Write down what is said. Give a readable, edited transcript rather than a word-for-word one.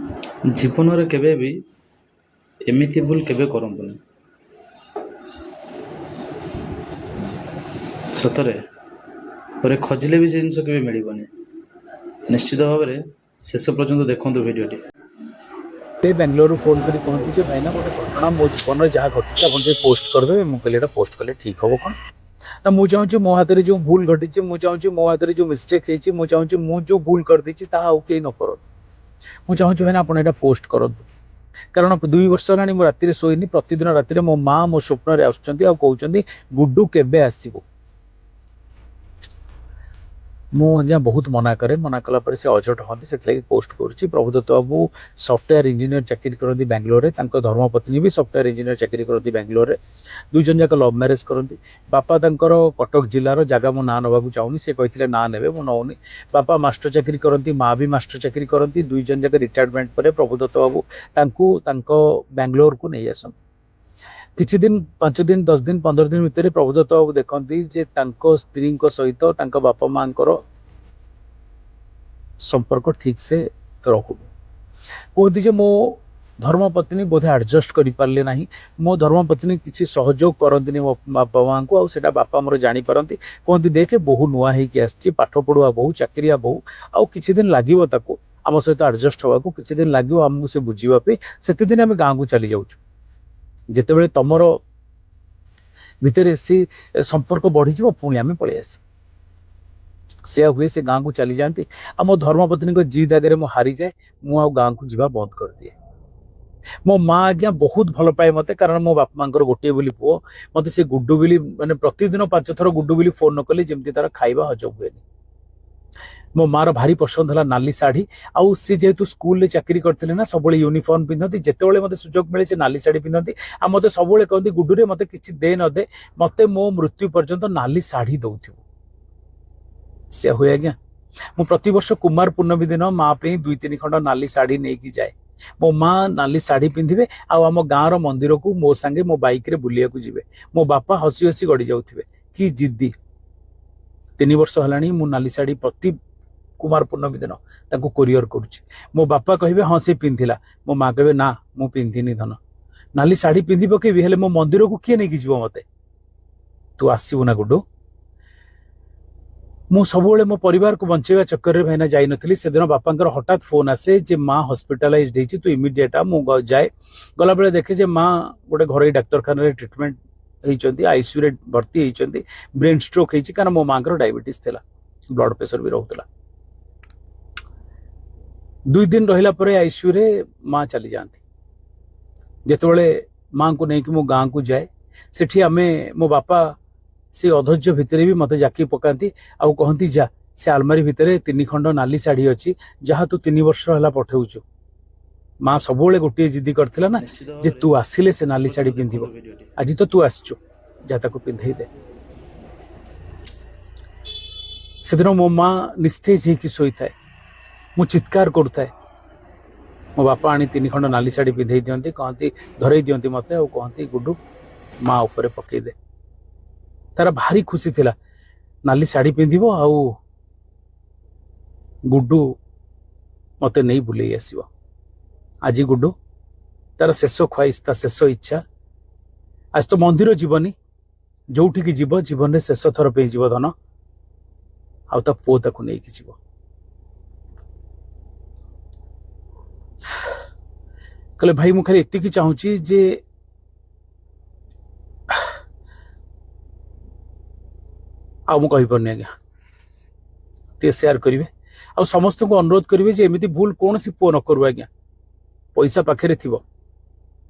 ଜୀବନରେ କେବେ ବି ଏମିତି ଭୁଲ କେବେ କରନ୍ତୁନି। ସତରେ ପରେ ଖୋଜିଲେ ବି ସେ ଜିନିଷ କେବେ ମିଳିବନି। ନିଶ୍ଚିତ ଭାବରେ ଶେଷ ପର୍ଯ୍ୟନ୍ତ ଦେଖନ୍ତୁ ଭିଡ଼ିଓଟି। ବେଙ୍ଗଲୋରୁ ଫୋନ୍ କରି କହନ୍ତି ଯେ ଭାଇନା ଗୋଟେ ଘଟଣା ମୋ ଜୀବନରେ ଯାହା ଘଟିଛି ଆପଣ ଟିକେ ପୋଷ୍ଟ କରିଦେବେ। ମୁଁ କହିଲି ଏଇଟା ପୋଷ୍ଟ କଲେ ଠିକ୍ ହେବ କ'ଣ ନା, ମୁଁ ଚାହୁଁଛି ମୋ ହାତରେ ଯେଉଁ ଭୁଲ ଘଟିଛି, ମୁଁ ଚାହୁଁଛି ମୋ ହାତରେ ଯେଉଁ ମିଷ୍ଟେକ୍ ହେଇଛି, ମୁଁ ଚାହୁଁଛି ମୁଁ ଯେଉଁ ଭୁଲ କରିଦେଇଛି ତାହା ଆଉ କେହି ନ କରନ୍ତୁ। ମୁଁ ଚାହୁଁଛି ଭାଇନା ଆପଣ ଏଇଟା ପୋଷ୍ଟ କରନ୍ତୁ। କାରଣ 2 ବର୍ଷ ହେଲାଣି ମୁଁ ରାତିରେ ଶୋଇନି। ପ୍ରତିଦିନ ରାତିରେ ମୋ ମା ମୋ ସ୍ୱପ୍ନରେ ଆସୁଛନ୍ତି ଆଉ କହୁଛନ୍ତି ଗୁଡୁ କେବେ ଆସିବ। ମୁଁ ଆଜ୍ଞା ବହୁତ ମନା କରେ, ମନା କଲା ପରେ ସେ ଅଝଟ ହୁଅନ୍ତି, ସେଥିଲାଗି ପୋଷ୍ଟ କରୁଛି। ପ୍ରଭୁଦତ୍ତ ବାବୁ ସଫ୍ଟୱେୟାର ଇଞ୍ଜିନିୟର ଚାକିରି କରନ୍ତି ବାଙ୍ଗାଲୋରରେ। ତାଙ୍କ ଧର୍ମପତ୍ନୀ ବି ସଫ୍ଟୱେୟାର ଇଞ୍ଜିନିୟର ଚାକିରି କରନ୍ତି ବାଙ୍ଗାଲୋରରେ। 2 ଜଣ ଯାକ ଲଭ୍ ମ୍ୟାରେଜ କରନ୍ତି। ବାପା ତାଙ୍କର କଟକ ଜିଲ୍ଲାର, ଜାଗା ମୁଁ ନାଁ ନେବାକୁ ଚାହୁଁନି, ସେ କହିଥିଲେ ନାଁ ନେବେ, ମୁଁ ନେଉନି। ବାପା ମାଷ୍ଟର ଚାକିରି କରନ୍ତି, ମା ବି ମାଷ୍ଟର ଚାକିରି କରନ୍ତି। 2 ଜଣ ଯାକ ରିଟାୟାରମେଣ୍ଟ ପରେ ପ୍ରଭୁଦତ୍ତ ବାବୁ ତାଙ୍କୁ ତାଙ୍କ ବାଙ୍ଗାଲୋରକୁ ନେଇ ଆସନ୍ତି। କିଛି ଦିନ, 5 ଦିନ, 10 ଦିନ, 15 ଦିନ ଭିତରେ ପ୍ରଭୁଦତ୍ତ ବାବୁ ଦେଖନ୍ତି ଯେ ତାଙ୍କ ସ୍ତ୍ରୀଙ୍କ ସହିତ ତାଙ୍କ ବାପା ମାଙ୍କର ସମ୍ପର୍କ ଠିକ ସେ ରହୁନି। କୁହନ୍ତି ଯେ ମୋ ଧର୍ମପତ୍ନୀ ବୋଧେ ଆଡଜଷ୍ଟ କରିପାରିଲେ ନାହିଁ। ମୋ ଧର୍ମପତ୍ନୀ କିଛି ସହଯୋଗ କରନ୍ତିନି ମୋ ବାପା ମାଙ୍କୁ, ଆଉ ସେଇଟା ବାପା ମୋର ଜାଣିପାରନ୍ତି। କୁହନ୍ତି ଦେଖେ ବୋହୁ ନୂଆ ହେଇକି ଆସିଛି, ପାଠ ପଢୁଆ ବୋହୁ, ଚାକିରିଆ ବୋହୁ, ଆଉ କିଛି ଦିନ ଲାଗିବ ତାକୁ ଆମ ସହିତ ଆଡଜଷ୍ଟ ହବାକୁ, କିଛି ଦିନ ଲାଗିବ ଆମକୁ ସେ ବୁଝିବା ପାଇଁ। ସେତେଦିନ ଆମେ ଗାଁକୁ ଚାଲି ଯାଉଛୁ। ଯେତେବେଳେ ତମର ଭିତରେ ସେ ସମ୍ପର୍କ ବଢିଯିବ ପୁଣି ଆମେ ପଳେଇ ଆସିବୁ। ସେୟା ହୁଏ, ସେ ଗାଁକୁ ଚାଲି ଯାଆନ୍ତି। ଆଉ ମୋ ଧର୍ମପତ୍ନୀଙ୍କ ଜିଦ୍ ଆଗରେ ମୁଁ ହାରିଯାଏ। ମୁଁ ଆଉ ଗାଁକୁ ଯିବା ବନ୍ଦ କରିଦିଏ। ମୋ ମା ଆଜ୍ଞା ବହୁତ ଭଲ ପାଏ ମତେ, କାରଣ ମୋ ବାପା ମାଙ୍କର ଗୋଟିଏ ବୋଲି ପୁଅ। ମତେ ସେ ଗୁଡୁ ବୋଲି, ମାନେ ପ୍ରତିଦିନ 5 ଥର ଗୁଡୁ ବୋଲି ଫୋନ ନ କଲେ ଯେମିତି ତାର ଖାଇବା ହଜମ ହୁଏନି। ମୋ ମାର ଭାରି ପସନ୍ଦ ହେଲା ନାଲି ଶାଢୀ। ଆଉ ସେ ଯେହେତୁ ସ୍କୁଲରେ ଚାକିରି କରିଥିଲେ ନା, ସବୁବେଳେ ୟୁନିଫର୍ମ ପିନ୍ଧନ୍ତି। ଯେତେବେଳେ ମତେ ସୁଯୋଗ ମିଳେ ସେ ନାଲି ଶାଢୀ ପିନ୍ଧନ୍ତି। ଆଉ ମତେ ସବୁବେଳେ କହନ୍ତି ଗୁଡୁରେ ମତେ କିଛି ଦେ ନ ଦେ, ମତେ ମୋ ମୃତ୍ୟୁ ପର୍ଯ୍ୟନ୍ତ ନାଲି ଶାଢୀ ଦଉଥିବୁ। ସେ ହୁଏ ଆଜ୍ଞା। ମୁଁ ପ୍ରତିବର୍ଷ କୁମାର ପୂର୍ଣ୍ଣମୀ ଦିନ ମା ପାଇଁ 2-3 ଖଣ୍ଡ ନାଲି ଶାଢୀ ନେଇକି ଯାଏ। ମୋ ମା ନାଲି ଶାଢୀ ପିନ୍ଧିବେ ଆଉ ଆମ ଗାଁର ମନ୍ଦିରକୁ ମୋ ସାଙ୍ଗେ ମୋ ବାଇକରେ ବୁଲିବାକୁ ଯିବେ। ମୋ ବାପା ହସି ହସି ଗଡି ଯାଉଥିବେ, କି ଜିଦ୍ଦି। 3 ବର୍ଷ ହେଲାଣି ମୁଁ ନାଲି ଶାଢୀ ପ୍ରତି କୁମାର ପୂର୍ଣ୍ଣମୀ ଦିନ ତାଙ୍କୁ କୋରିଅର କରୁଛି। ମୋ ବାପା କହିବେ ହଁ ସେ ପିନ୍ଧିଲା, ମୋ ମା କହିବେ ନା ମୁଁ ପିନ୍ଧିନି ଧନ। ନାଲି ଶାଢୀ ପିନ୍ଧି ପକେଇବି, ହେଲେ ମୋ ମନ୍ଦିରକୁ କିଏ ନେଇକି ଯିବ ମତେ? ତୁ ଆସିବୁ ନା ଗୁଡୁ? ମୁଁ ସବୁବେଳେ ମୋ ପରିବାରକୁ ବଞ୍ଚେଇବା ଚକ୍କରରେ ଭାଇନା ଯାଇନଥିଲି। ସେଦିନ ବାପାଙ୍କର ହଠାତ୍ ଫୋନ ଆସେ ଯେ ମା ହସ୍ପିଟାଲାଇଜଡ ହେଇଛି, ତୁ ଇମିଡିଏଟ ଆ। ମୁଁ ଯାଏ, ଗଲାବେଳେ ଦେଖେ ଯେ ମା ଗୋଟେ ଘରୋଇ ଡାକ୍ତରଖାନାରେ ଟ୍ରିଟମେଣ୍ଟ ହେଇଛନ୍ତି, ଆଇସିୟୁରେ ଭର୍ତ୍ତି ହେଇଛନ୍ତି। ବ୍ରେନ ଷ୍ଟ୍ରୋକ ହେଇଛି, କାରଣ ମୋ ମାଙ୍କର ଡାଇବେଟିସ୍ ଥିଲା, ବ୍ଲଡ ପ୍ରେସର ବି ରହୁଥିଲା। 2 ଦିନ ରହିଲା ପରେ ଆଇସିୟୁରେ ମା ଚାଲି ଯାଆନ୍ତି। ଯେତେବେଳେ ମାଙ୍କୁ ନେଇକି ମୁଁ ଗାଁକୁ ଯାଏ, ସେଠି ମୋ ବାପା ସେ ଅଧୈର୍ଯ୍ୟ ଭିତରେ ବି ମତେ ଜାକି ପକାନ୍ତି ଆଉ କହନ୍ତି ଯା, ସେ ଆଲମାରୀ ଭିତରେ 3 ଖଣ୍ଡ ନାଲି ଶାଢୀ ଅଛି, ଯାହା ତୁ 3 ବର୍ଷ ହେଲା ପଠଉଛୁ। ମା ସବୁବେଳେ ଗୋଟିଏ ଜିଦି କରିଥିଲା ନା ନିଶ୍ଚିତ ଯେ ଭାବରେ ତୁ ଆସିଲେ ସେ ଶେଷ ନାଲି ପର୍ଯ୍ୟନ୍ତ ଶାଢୀ ପିନ୍ଧିବ। ଦେଖନ୍ତୁ ଭିଡ଼ିଓଟି। ଆଜି ତ ତୁ ଆସିଛୁ, ଯା ତାକୁ ପିନ୍ଧେଇ ଦେ। ସେଦିନ ମୋ ମା ନିସ୍ତେଜ ହେଇକି ଶୋଇଥାଏ, ମୁଁ ଚିତ୍କାର କରୁଥାଏ। ମୋ ବାପା ଆଣି 3 ଖଣ୍ଡ ନାଲି ଶାଢୀ ପିନ୍ଧେଇ ଦିଅନ୍ତି, କହନ୍ତି, ଧରେଇ ଦିଅନ୍ତି ମତେ ଆଉ କହନ୍ତି ଗୁଡୁ ମା ଉପରେ ପକେଇଦେ। ତାର ଭାରି ଖୁସି ଥିଲା, ନାଲି ଶାଢୀ ପିନ୍ଧିବ ଆଉ ଗୁଡୁ ମତେ ନେଇ ବୁଲେଇ ଆସିବ। ଆଜି ଗୁଡୁ ତାର ଶେଷ ଖ୍ୱାଇଶ, ତା ଶେଷ ଇଚ୍ଛା। ଆଜି ତ ମନ୍ଦିର ଯିବନି, ଯୋଉଠିକି ଯିବ ଜୀବନରେ ଶେଷ ଥର ପାଇଁ ଯିବ ଧନ, ଆଉ ତା ପୁଅ ତାକୁ ନେଇକି ଯିବ। କହିଲେ ଭାଇ ମୁଁ ଖାଲି ଏତିକି ଚାହୁଁଛି ଯେ ଆଉ ମୁଁ କହିପାରୁନି ଆଜ୍ଞା, ଟିକେ ସେୟାର କରିବେ ଆଉ ସମସ୍ତଙ୍କୁ ଅନୁରୋଧ କରିବେ ଯେ ଏମିତି ଭୁଲ କୌଣସି ପୁଅ ନ କରୁ ଆଜ୍ଞା। ପଇସା ପାଖରେ ଥିବ,